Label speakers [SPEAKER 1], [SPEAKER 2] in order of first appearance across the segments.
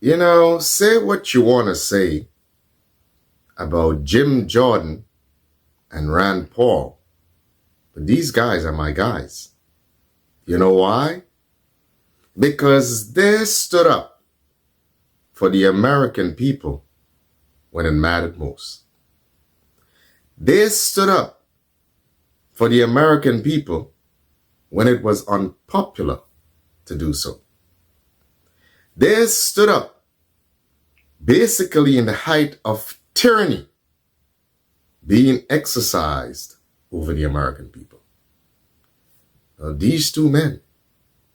[SPEAKER 1] Say what you want to say about Jim Jordan and Rand Paul, but these guys are my guys. You know why? Because they stood up for the American people when it mattered most. They stood up for the American people when it was unpopular to do so. They stood up basically in the height of tyranny being exercised over the American people. Now, these two men,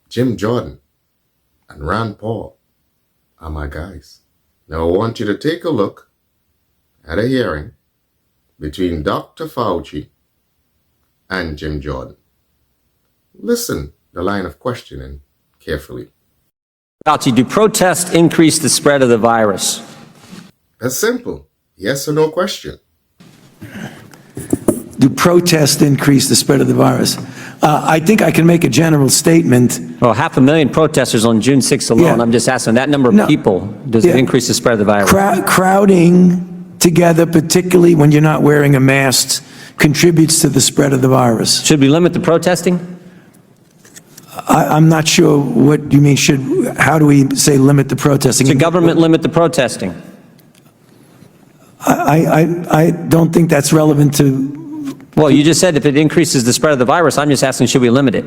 [SPEAKER 1] Jim Jordan and Rand Paul, are my guys. Now, I want you to take a look at a hearing between Dr. Fauci and Jim Jordan. Listen the line of questioning carefully.
[SPEAKER 2] Fauci, do protests increase the spread of the virus?
[SPEAKER 1] That's simple. Yes or no question.
[SPEAKER 3] Do protests increase the spread of the virus? I think I can make a general statement.
[SPEAKER 2] Well, 500,000 protesters on June 6th alone.
[SPEAKER 3] Yeah.
[SPEAKER 2] I'm just asking that number of people, does it increase the spread of the virus?
[SPEAKER 3] Crowding together, particularly when you're not wearing a mask, contributes to the spread of the virus.
[SPEAKER 2] Should we limit the protesting?
[SPEAKER 3] I'm not sure what you mean. How do we say limit the protesting?
[SPEAKER 2] Should government limit the protesting?
[SPEAKER 3] I don't think that's relevant to.
[SPEAKER 2] Well, you just said if it increases the spread of the virus, I'm just asking, should we limit it?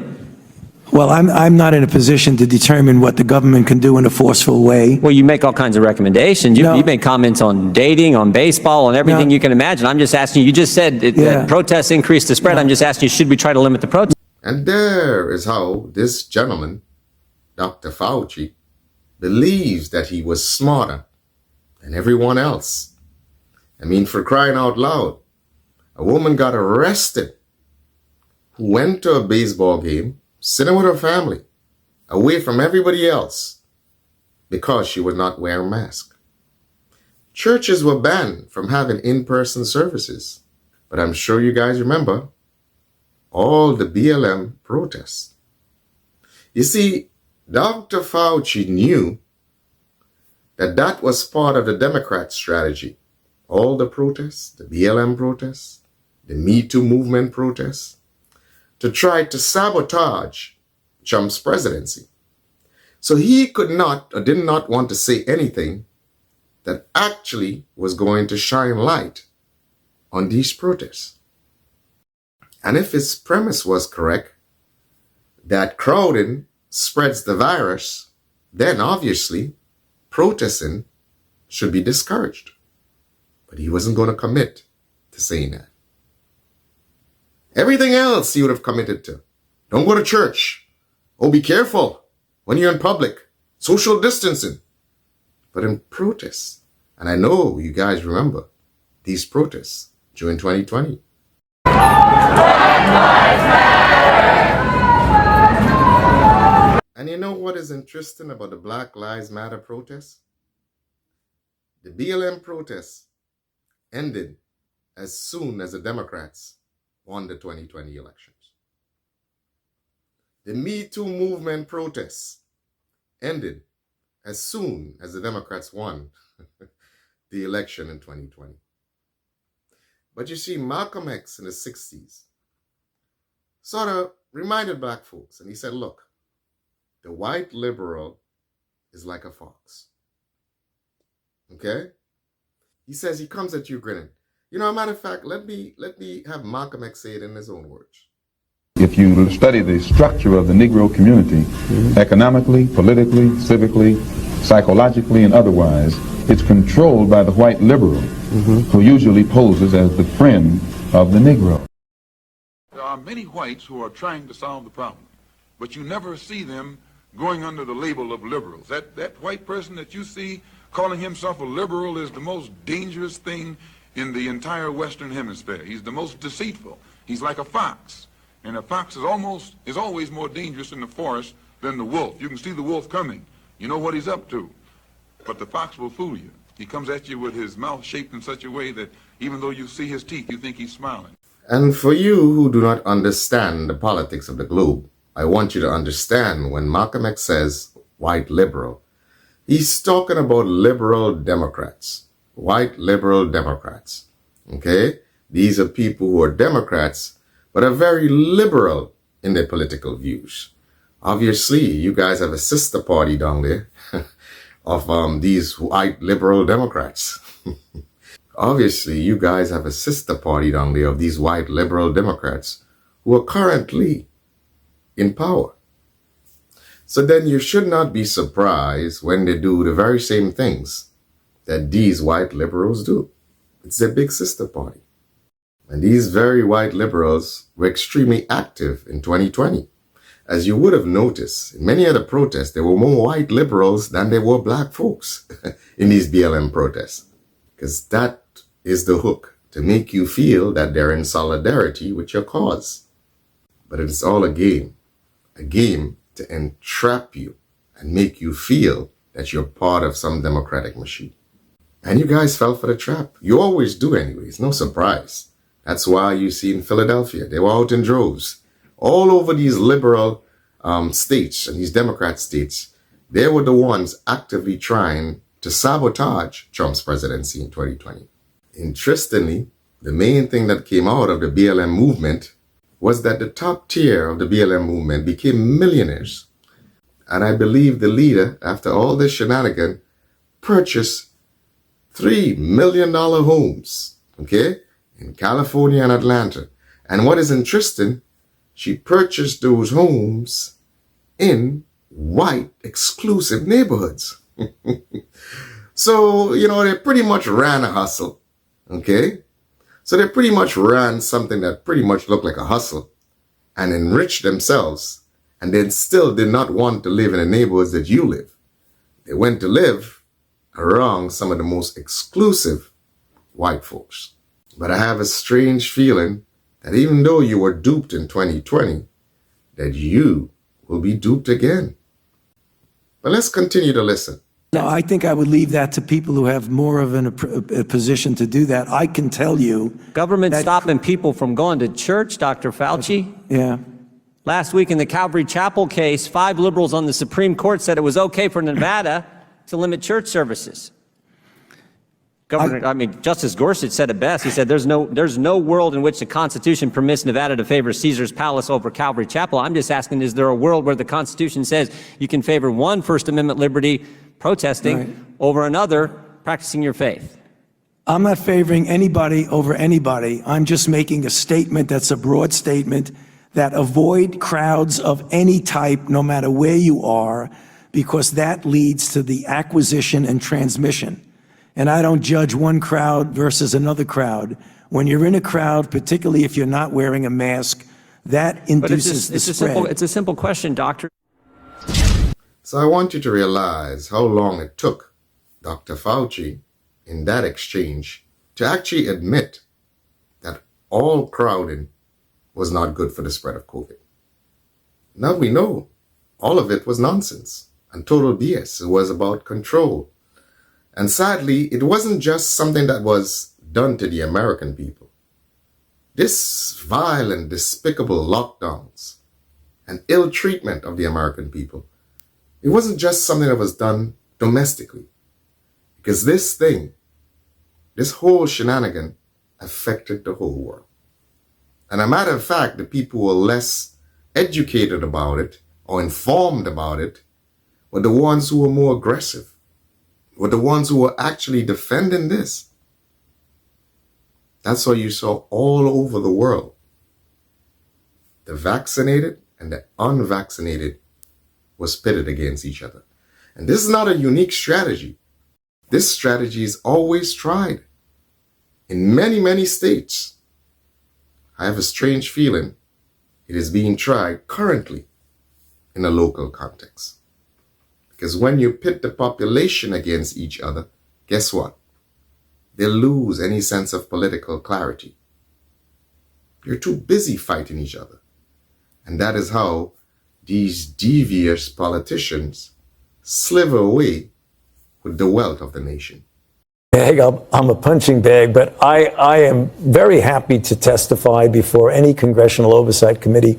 [SPEAKER 3] Well, I'm not in a position to determine what the government can do in a forceful way.
[SPEAKER 2] Well, you make all kinds of recommendations. You make comments on dating, on baseball, on everything you can imagine. I'm just asking you just said that protests increase the spread. I'm just asking you, should we try to limit the protest?
[SPEAKER 1] And there is how this gentleman, Dr. Fauci, believes that he was smarter than everyone else. I mean, for crying out loud, a woman got arrested who went to a baseball game, sitting with her family, away from everybody else, because she was not wearing a mask. Churches were banned from having in-person services. But I'm sure you guys remember all the BLM protests. You see, Dr. Fauci knew that that was part of the Democrat strategy. All the protests, the BLM protests, the Me Too movement protests, to try to sabotage Trump's presidency. So he could not or did not want to say anything that actually was going to shine light on these protests. And if his premise was correct, that crowding spreads the virus, then obviously protesting should be discouraged. But he wasn't going to commit to saying that. Everything else he would have committed to. Don't go to church. Oh, be careful when you're in public. Social distancing. But in protests, and I know you guys remember these protests during 2020. And you know what is interesting about the Black Lives Matter protests? The BLM protests ended as soon as the Democrats won the 2020 elections. The Me Too movement protests ended as soon as the Democrats won the election in 2020. But you see, Malcolm X in the 60s sort of reminded black folks, and he said, look, the white liberal is like a fox. Okay? He says he comes at you grinning. You know, a matter of fact, let me have Malcolm X say it in his own words.
[SPEAKER 4] If you study the structure of the Negro community, economically, politically, civically, psychologically, and otherwise, it's controlled by the white liberal, who usually poses as the friend of the Negro.
[SPEAKER 5] There are many whites who are trying to solve the problem, but you never see them going under the label of liberals. That white person that you see calling himself a liberal is the most dangerous thing in the entire Western Hemisphere. He's the most deceitful. He's like a fox. And a fox is always more dangerous in the forest than the wolf. You can see the wolf coming. You know what he's up to. But the fox will fool you. He comes at you with his mouth shaped in such a way that even though you see his teeth, you think he's smiling.
[SPEAKER 1] And for you who do not understand the politics of the globe, I want you to understand when Malcolm X says white liberal, He's talking about liberal Democrats, white liberal Democrats. Okay? These are people who are Democrats, but are very liberal in their political views. Obviously, you guys have a sister party down there of these white liberal Democrats. Obviously, you guys have a sister party down there of these white liberal Democrats who are currently in power. So then you should not be surprised when they do the very same things that these white liberals do. It's their big sister party. And these very white liberals were extremely active in 2020. As you would have noticed, in many of the protests, there were more white liberals than there were black folks in these BLM protests. Because that is the hook, to make you feel that they're in solidarity with your cause. But it's all a game to entrap you and make you feel that you're part of some democratic machine. And you guys fell for the trap. You always do anyways, no surprise. That's why you see in Philadelphia, they were out in droves. All over these liberal states and these Democrat states, they were the ones actively trying to sabotage Trump's presidency in 2020. Interestingly, the main thing that came out of the BLM movement was that the top tier of the BLM movement became millionaires. And I believe the leader, after all this shenanigan, purchased $3 million homes, okay, in California and Atlanta. And what is interesting, she purchased those homes in white exclusive neighborhoods. So, they pretty much ran a hustle, okay? So they pretty much ran something that pretty much looked like a hustle and enriched themselves, and then still did not want to live in the neighborhoods that you live. They went to live around some of the most exclusive white folks. But I have a strange feeling that even though you were duped in 2020, that you will be duped again. But let's continue to listen.
[SPEAKER 3] No, I think I would leave that to people who have more of a position to do that. I can tell you.
[SPEAKER 2] Government stopping people from going to church, Dr. Fauci.
[SPEAKER 3] Yeah.
[SPEAKER 2] Last week in the Calvary Chapel case, 5 liberals on the Supreme Court said it was okay for Nevada to limit church services. Justice Gorsuch said it best. He said there's no world in which the Constitution permits Nevada to favor Caesar's Palace over Calvary Chapel. I'm just asking, is there a world where the Constitution says you can favor one First Amendment liberty, protesting, over another, practicing your faith?
[SPEAKER 3] I'm not favoring anybody over anybody. I'm just making a statement that's a broad statement that avoid crowds of any type, no matter where you are, because that leads to the acquisition and transmission. And I don't judge one crowd versus another crowd. When you're in a crowd, particularly if you're not wearing a mask, that induces the spread.
[SPEAKER 2] It's a simple question, Doctor.
[SPEAKER 1] So I want you to realize how long it took Dr. Fauci in that exchange to actually admit that all crowding was not good for the spread of COVID. Now we know all of it was nonsense and total BS. It was about control. And sadly, it wasn't just something that was done to the American people. This vile and despicable lockdowns and ill treatment of the American people, it wasn't just something that was done domestically. Because this whole shenanigan affected the whole world. And a matter of fact, the people who were less educated about it or informed about it were the ones who were more aggressive, were the ones who were actually defending this. That's why you saw all over the world, the vaccinated and the unvaccinated was pitted against each other. And this is not a unique strategy. This strategy is always tried in many, many states. I have a strange feeling it is being tried currently in a local context. Because when you pit the population against each other, guess what? They lose any sense of political clarity. You're too busy fighting each other. And that is how these devious politicians sliver away with the wealth of the nation.
[SPEAKER 6] I'm a punching bag, but I am very happy to testify before any congressional oversight committee.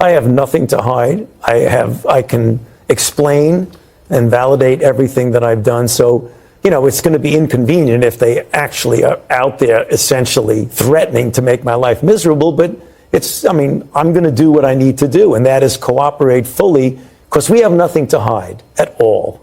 [SPEAKER 6] I have nothing to hide. I can explain and validate everything that I've done. So, you know, it's going to be inconvenient if they actually are out there essentially threatening to make my life miserable. But I mean, I'm going to do what I need to do, and that is cooperate fully, because we have nothing to hide at all.